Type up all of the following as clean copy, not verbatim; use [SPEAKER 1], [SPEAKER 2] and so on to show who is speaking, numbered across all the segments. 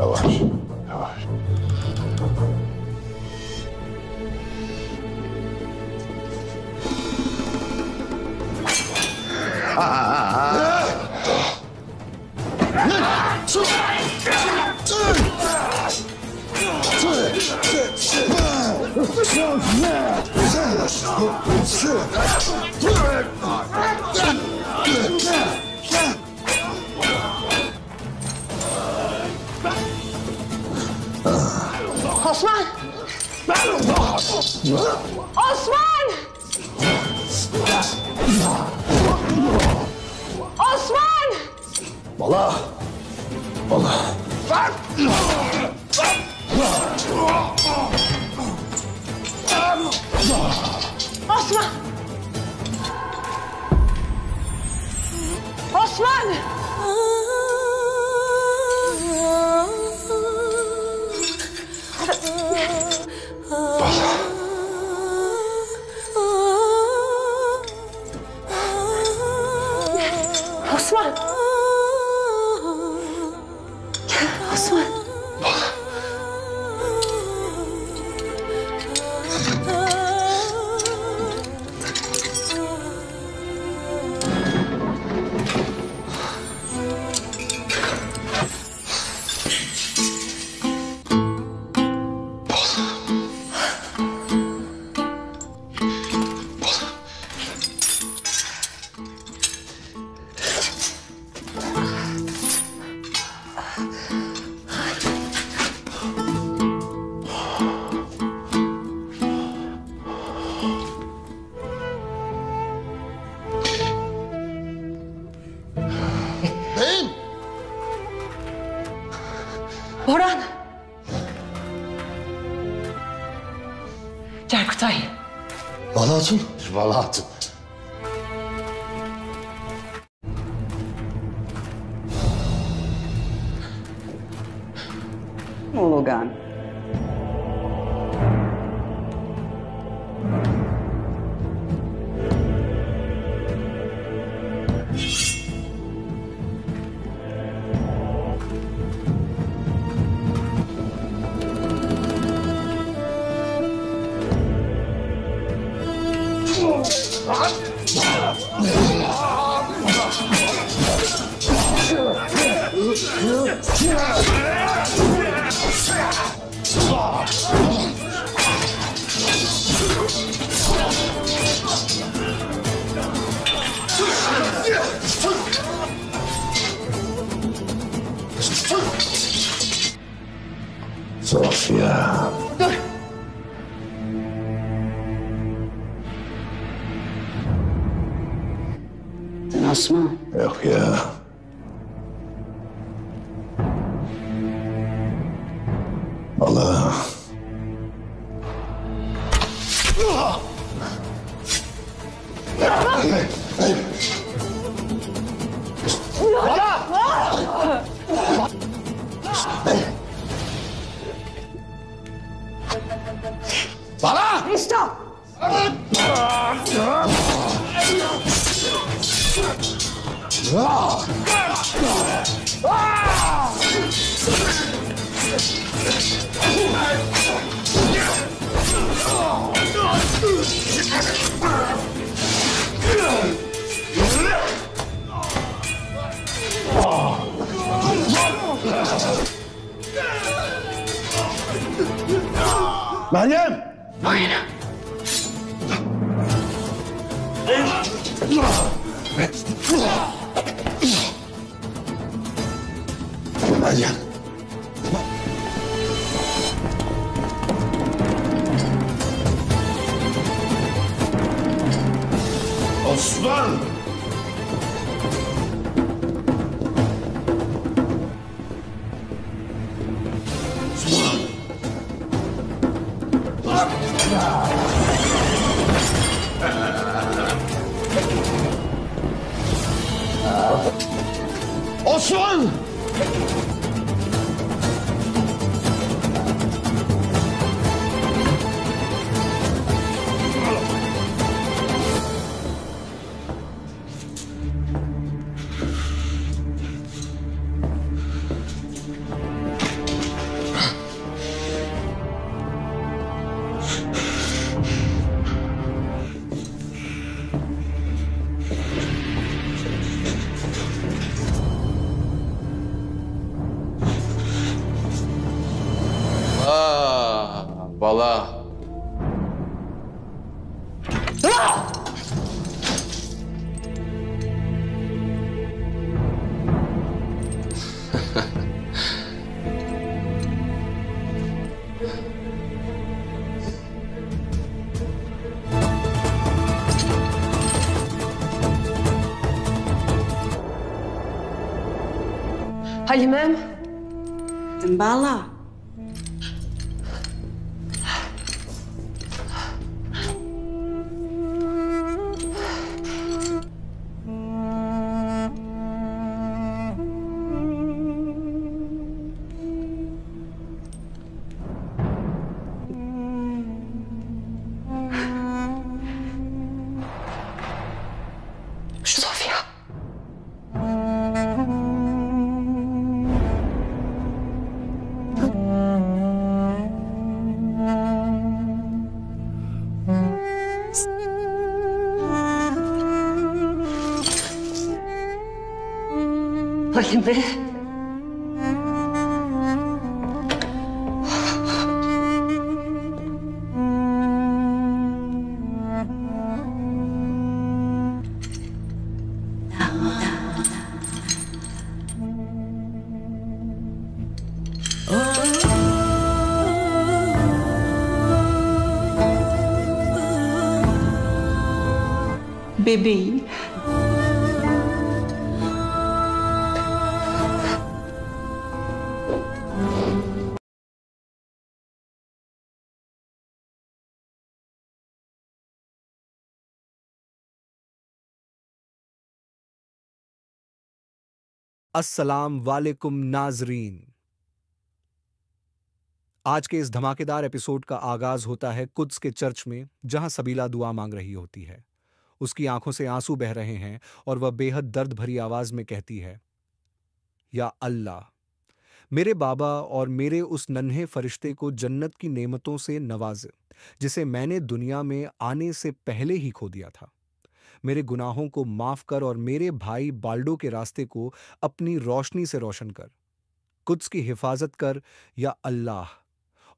[SPEAKER 1] Yavaş, yavaş.
[SPEAKER 2] Osman! Osman! Osman!
[SPEAKER 1] Bala! Bala!
[SPEAKER 2] Osman! Osman! Osman! Osman!
[SPEAKER 1] Bala Hatun. Bala Hatun.
[SPEAKER 3] Logan.
[SPEAKER 1] Sofya.
[SPEAKER 2] Dur.
[SPEAKER 3] Osman.
[SPEAKER 1] Yok ya. Bala. Bala!
[SPEAKER 2] Stop.
[SPEAKER 1] Meryem! Meryem. Osman! Osman!
[SPEAKER 4] Bala.
[SPEAKER 2] Halimem.
[SPEAKER 3] Bala.
[SPEAKER 2] Sofya. Halime.
[SPEAKER 3] Bebeğim.
[SPEAKER 5] अस्सलाम वालेकुम नाजरीन। आज के इस धमाकेदार episode का आगाज होता है कुद्स के चर्च में, जहां सबीला दुआ मांग रही होती है। उसकी आंखों से आंसू बह रहे हैं और वह बेहद दर्द भरी आवाज में कहती है, या अल्लाह, मेरे बाबा और मेरे उस नन्हे फरिश्ते को जन्नत की नेमतों से नवाज, जिसे मैंने दुनिया में आने से पहले ही खो दिया था। मेरे गुनाहों को माफ कर और मेरे भाई बाल्डो के रास्ते को अपनी रोशनी से रोशन कर। कुद्स की हिफाजत कर या अल्लाह,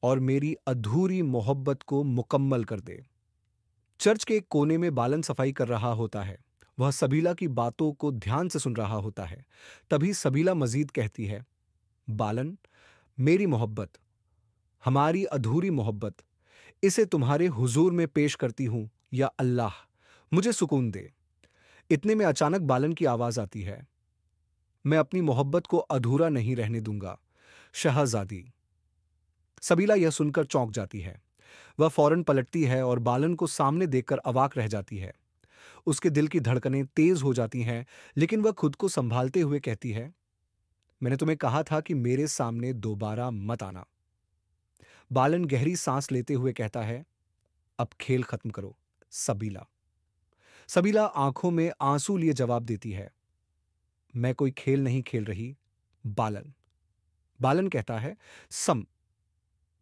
[SPEAKER 5] और मेरी अधूरी मोहब्बत को मुकम्मल कर दे। चर्च के एक कोने में बालन सफाई कर रहा होता है। वह सबीला की बातों को ध्यान से सुन रहा होता है। तभी सबीला मजीद कहती है, बालन, मेरी मोहब्बत, हमारी अधूरी मोहब्बत, इसे तुम्हारे हुजूर में पेश करती हूं, या अल्लाह, मुझे सुकून दे। इतने में अचानक बालन की आवाज आती है, मैं अपनी मोहब्बत को अधूरा नहीं रहने दूंगा, शहजादी। सबीला यह सुनकर चौंक जाती है। वह फौरन पलटती है और बालन को सामने देखकर अवाक रह जाती है। उसके दिल की धड़कनें तेज हो जाती हैं, लेकिन वह खुद को संभालते हुए कहती है, मैंने तुम्हें कहा था कि मेरे सामने दोबारा मत आना। बालन गहरी सांस लेते हुए कहता है, अब खेल खत्म करो सबीला। सबीला आंखों में आंसू लिए जवाब देती है, मैं कोई खेल नहीं खेल रही बालन। बालन कहता है,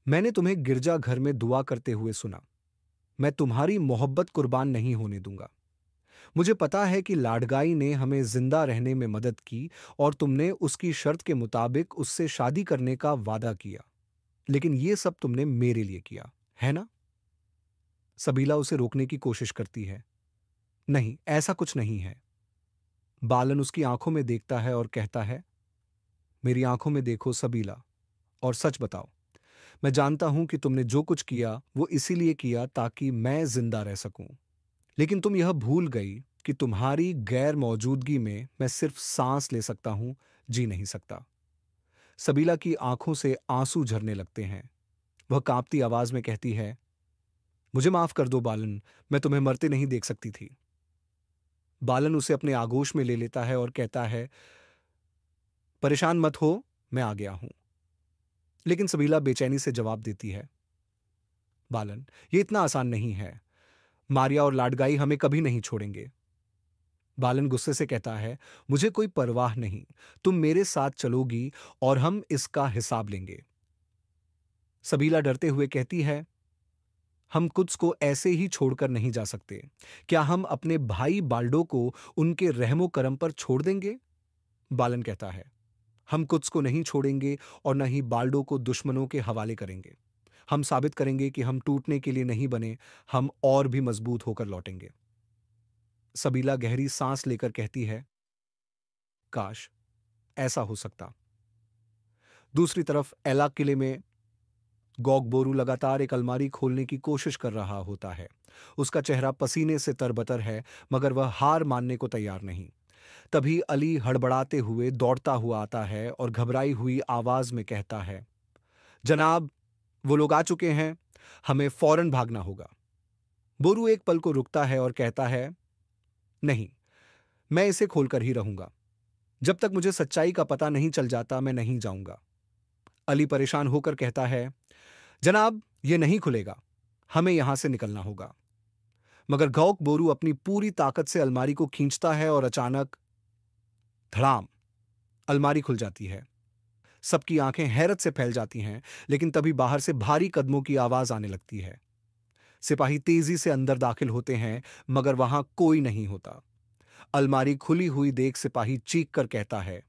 [SPEAKER 5] मैंने तुम्हें गिरजाघर में दुआ करते हुए सुना। मैं तुम्हारी मोहब्बत कुर्बान नहीं होने दूंगा। मुझे पता है कि लाडगाई ने हमें जिंदा रहने में मदद की और तुमने उसकी शर्त के मुताबिक उससे शादी करने का वादा किया, लेकिन यह सब तुमने मेरे लिए किया, है ना? सबीला उसे रोकने की कोशिश करती है, नहीं, ऐसा कुछ नहीं है। बालन उसकी आंखों में देखता है और कहता है, मेरी आंखों में देखो सबीला, और सच बताओ। मैं जानता हूं कि तुमने जो कुछ किया वो इसीलिए किया ताकि मैं जिंदा रह सकूं, लेकिन तुम यह भूल गई कि तुम्हारी गैर मौजूदगी में मैं सिर्फ सांस ले सकता हूं, जी नहीं सकता। सबीला की आंखों से आंसू झरने लगते हैं। वह कांपती आवाज में कहती है, मुझे माफ कर दो बालन, मैं तुम्हें मरते नहीं देख सकती थी। बालन उसे अपने आगोश में ले लेता है और कहता है, परेशान मत हो, मैं आ गया हूं। लेकिन सबीला बेचैनी से जवाब देती है, बालन, ये इतना आसान नहीं है। मारिया और लाडगाई हमें कभी नहीं छोड़ेंगे। बालन गुस्से से कहता है, मुझे कोई परवाह नहीं, तुम मेरे साथ चलोगी और हम इसका हिसाब लेंगे। सबीला डरते हुए कहती है, हम कुद्स को ऐसे ही छोड़कर नहीं जा सकते। क्या हम अपने भाई बाल्डो को उनके रहमो करम पर छोड़ देंगे? बालन कहता है, हम कुद्स को नहीं छोड़ेंगे और न ही बाल्डो को दुश्मनों के हवाले करेंगे। हम साबित करेंगे कि हम टूटने के लिए नहीं बने, हम और भी मजबूत होकर लौटेंगे। सबीला गहरी सांस लेकर कहती है, काश ऐसा हो सकता। दूसरी तरफ एला किले में गॉग बोरू लगातार एक अलमारी खोलने की कोशिश कर रहा होता है। उसका चेहरा पसीने से तरबतर है, मगर वह हार मानने को तैयार नहीं। तभी अली हड़बड़ाते हुए दौड़ता हुआ आता है और घबराई हुई आवाज में कहता है, जनाब, वो लोग आ चुके हैं, हमें फौरन भागना होगा। बोरू एक पल को रुकता है और कहता है, नहीं, मैं इसे खोलकर ही रहूंगा। जब तक मुझे सच्चाई का पता नहीं चल जाता मैं नहीं जाऊंगा। अली परेशान होकर कहता है, जनाब, यह नहीं खुलेगा, हमें यहां से निकलना होगा। मगर गौक बोरू अपनी पूरी ताकत से अलमारी को खींचता है और अचानक धड़ाम, अलमारी खुल जाती है। सबकी आंखें हैरत से फैल जाती हैं, लेकिन तभी बाहर से भारी कदमों की आवाज आने लगती है। सिपाही तेजी से अंदर दाखिल होते हैं, मगर वहां कोई नहीं होता। अलमारी खुली हुई देख सिपाही चीख कर कहता है,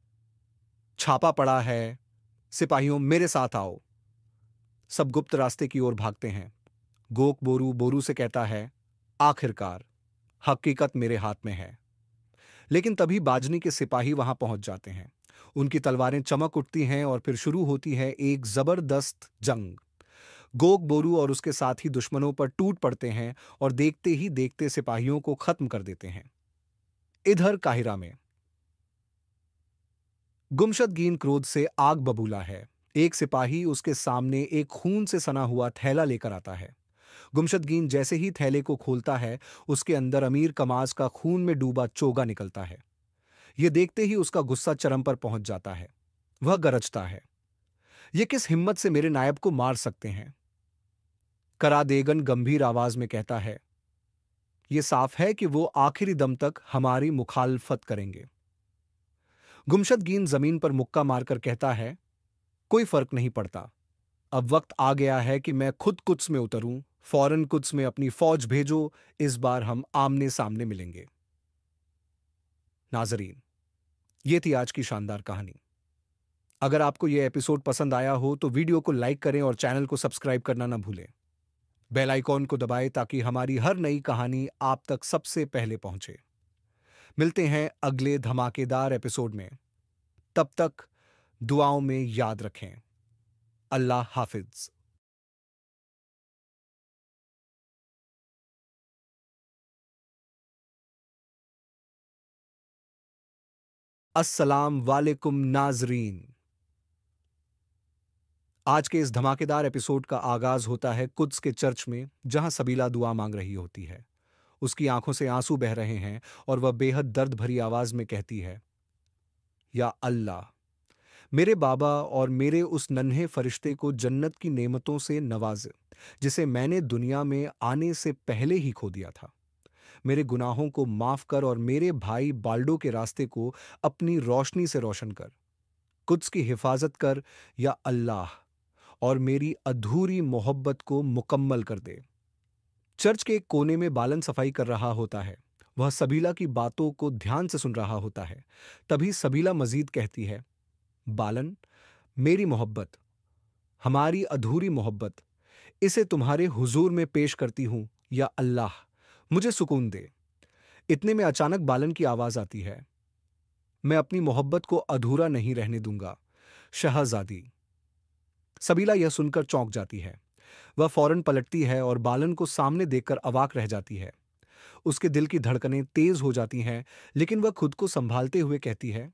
[SPEAKER 5] छापा पड़ा है, सिपाहियों मेरे साथ आओ। सब गुप्त रास्ते की ओर भागते हैं। गोक बोरू बोरू से कहता है, आखिरकार हकीकत मेरे हाथ में है। लेकिन तभी बाजनी के सिपाही वहां पहुंच जाते हैं। उनकी तलवारें चमक उठती हैं और फिर शुरू होती है एक जबरदस्त जंग। गोक बोरू और उसके साथी दुश्मनों पर टूट पड़ते हैं और देखते ही देखते सिपाहियों को खत्म कर देते हैं। इधर काहिरा में गुमशदगीन क्रोध से आग बबूला है। एक सिपाही उसके सामने एक खून से सना हुआ थैला लेकर आता है। गुमशदगीन जैसे ही थैले को खोलता है, उसके अंदर अमीर कमाज का खून में डूबा चोगा निकलता है। ये देखते ही उसका गुस्सा चरम पर पहुंच जाता है। वह गरजता है, ये किस हिम्मत से मेरे नायब को मार सकते हैं? करादेगन गंभीर आवाज में कहता है, ये साफ है कि वो आखिरी दम तक हमारी मुखालफत करेंगे। गुमशदगीन जमीन पर मुक्का मारकर कहता है, कोई फर्क नहीं पड़ता। अब वक्त आ गया है कि मैं खुद कुद्स में उतरूं। फौरन कुद्स में अपनी फौज भेजो, इस बार हम आमने सामने मिलेंगे। नाजरीन, ये थी आज की शानदार कहानी। अगर आपको यह एपिसोड पसंद आया हो तो वीडियो को लाइक करें और चैनल को सब्सक्राइब करना ना भूलें। बेल आइकॉन को दबाएं ताकि हमारी हर नई कहानी आप तक सबसे पहले पहुंचे। मिलते हैं अगले धमाकेदार एपिसोड में। तब तक दुआओं में याद रखें। अल्लाह हाफिज। अस्सलाम वालेकुम नाजरीन। आज के इस धमाकेदार एपिसोड का आगाज होता है कुद्स के चर्च में, जहां सबीला दुआ मांग रही होती है। उसकी आंखों से आंसू बह रहे हैं और वह बेहद दर्द भरी आवाज में कहती है, या अल्लाह, मेरे बाबा और मेरे उस नन्हे फरिश्ते को जन्नत की नेमतों से नवाज, जिसे मैंने दुनिया में आने से पहले ही खो दिया था। मेरे गुनाहों को माफ कर और मेरे भाई बाल्डो के रास्ते को अपनी रोशनी से रोशन कर। कुद्स की हिफाजत कर या अल्लाह, और मेरी अधूरी मोहब्बत को मुकम्मल कर दे। चर्च के एक कोने में बालन सफाई कर रहा होता है। वह सबीला की बातों को ध्यान से सुन रहा होता है। तभी सबीला मजीद कहती है, बालन, मेरी मोहब्बत, हमारी अधूरी मोहब्बत, इसे तुम्हारे हुजूर में पेश करती हूं, या अल्लाह, मुझे सुकून दे। इतने में अचानक बालन की आवाज आती है, मैं अपनी मोहब्बत को अधूरा नहीं रहने दूंगा, शहजादी। सबीला यह सुनकर चौंक जाती है। वह फौरन पलटती है और बालन को सामने देखकर अवाक रह जाती है। उसके दिल की धड़कनें तेज हो जाती हैं, लेकिन वह खुद को संभालते हुए कहती है,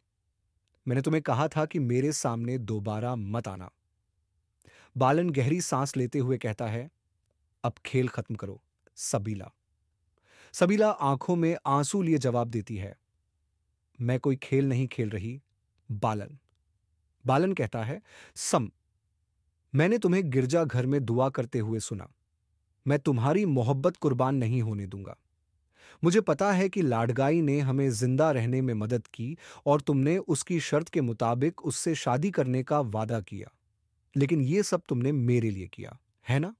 [SPEAKER 5] मैंने तुम्हें कहा था कि मेरे सामने दोबारा मत आना। बालन गहरी सांस लेते हुए कहता है, अब खेल खत्म करो सबीला। सबीला आंखों में आंसू लिए जवाब देती है, मैं कोई खेल नहीं खेल रही बालन। बालन कहता है, मैंने तुम्हें गिरजाघर में दुआ करते हुए सुना। मैं तुम्हारी मोहब्बत कुर्बान नहीं होने दूंगा। मुझे पता है कि लाडगाई ने हमें जिंदा रहने में मदद की और तुमने उसकी शर्त के मुताबिक उससे शादी करने का वादा किया, लेकिन यह सब तुमने मेरे लिए किया, है ना?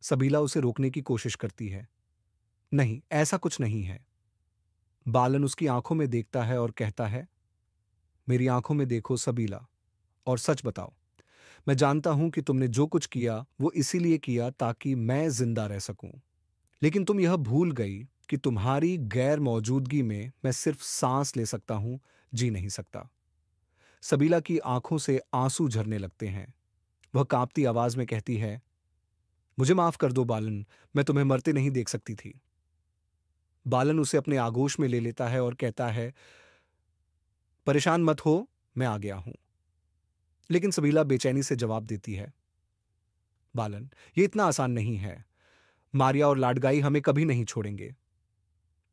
[SPEAKER 5] सबीला उसे रोकने की कोशिश करती है, नहीं, ऐसा कुछ नहीं है। बालन उसकी आंखों में देखता है और कहता है, मेरी आंखों में देखो सबीला, और सच बताओ। मैं जानता हूं कि तुमने जो कुछ किया वो इसीलिए किया ताकि मैं जिंदा रह सकूं, लेकिन तुम यह भूल गई कि तुम्हारी गैर मौजूदगी में मैं सिर्फ सांस ले सकता हूं, जी नहीं सकता। सबीला की आंखों से आंसू झरने लगते हैं। वह कांपती आवाज में कहती है, मुझे माफ कर दो बालन, मैं तुम्हें मरते नहीं देख सकती थी। बालन उसे अपने आगोश में ले लेता है और कहता है, परेशान मत हो, मैं आ गया हूं। लेकिन सबीला बेचैनी से जवाब देती है, बालन, ये इतना आसान नहीं है। मारिया और लाडगाई हमें कभी नहीं छोड़ेंगे।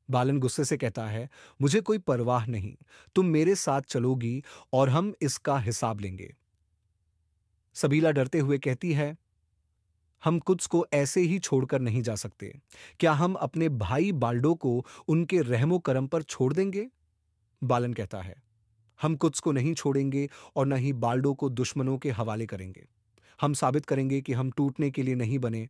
[SPEAKER 5] बालन गुस्से से कहता है, मुझे कोई परवाह नहीं, तुम मेरे साथ चलोगी और हम इसका हिसाब लेंगे। सबीला डरते हुए कहती है, हम कुद्स को ऐसे ही छोड़कर नहीं जा सकते। क्या हम अपने भाई बाल्डो को उनके रहमो करम पर छोड़ देंगे? बालन कहता है, हम कुद्स को नहीं छोड़ेंगे और न ही बाल्डो को दुश्मनों के हवाले करेंगे। हम साबित करेंगे कि हम टूटने के लिए नहीं बने,